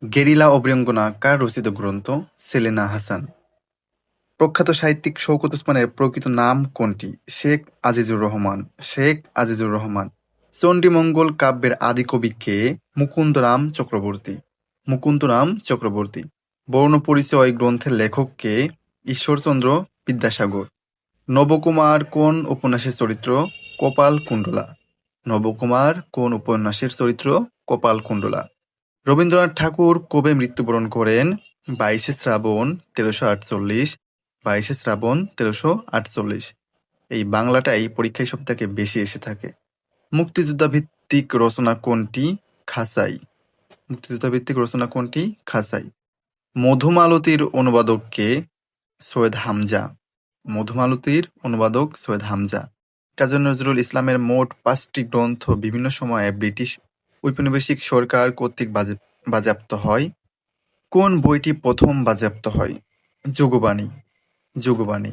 Guerrilla অভ্যঙ্গনা কার রচিত গ্রন্থ? সেলিনা হাসান। প্রখ্যাত সাহিত্যিক শওকত ওসমানের প্রকৃত নাম কোনটি? শেখ আজিজুর রহমান। শেখ আজিজুর রহমান। চণ্ডীমঙ্গল কাব্যের আদিকবি কে? মুকুন্দরাম চক্রবর্তী। মুকুন্দরাম চক্রবর্তী। বর্ণপরিচয় গ্রন্থের লেখক কে? ঈশ্বরচন্দ্র বিদ্যাসাগর। নবকুমার কোন উপন্যাসের চরিত্র? কপালকুণ্ডলা। নবকুমার কোন উপন্যাসের চরিত্র? কপালকুণ্ডলা। রবীন্দ্রনাথ ঠাকুর কবে মৃত্যুবরণ করেন? 22শে শ্রাবণ 1348। 22শে শ্রাবণ 1348। এই বাংলাটাই পরীক্ষায় সবথেকে বেশি এসে থাকে। মুক্তিযোদ্ধা ভিত্তিক রচনা কোনটি? খাঁচাই। মুক্তিযোদ্ধা ভিত্তিক রচনা কোনটি? খাঁচাই। মধুমালতীর অনুবাদক কে? সৈয়দ হামজা। মধুমালতীর অনুবাদক সৈয়দ হামজা। কাজী নজরুল ইসলামের মোট 5টি গ্রন্থ বিভিন্ন সময়ে ব্রিটিশ ঔপনিবেশিক সরকার কর্তৃক বাজেয়াপ্ত হয়। কোন বইটি প্রথম বাজেয়াপ্ত হয়? যোগবাণী। যোগবাণী।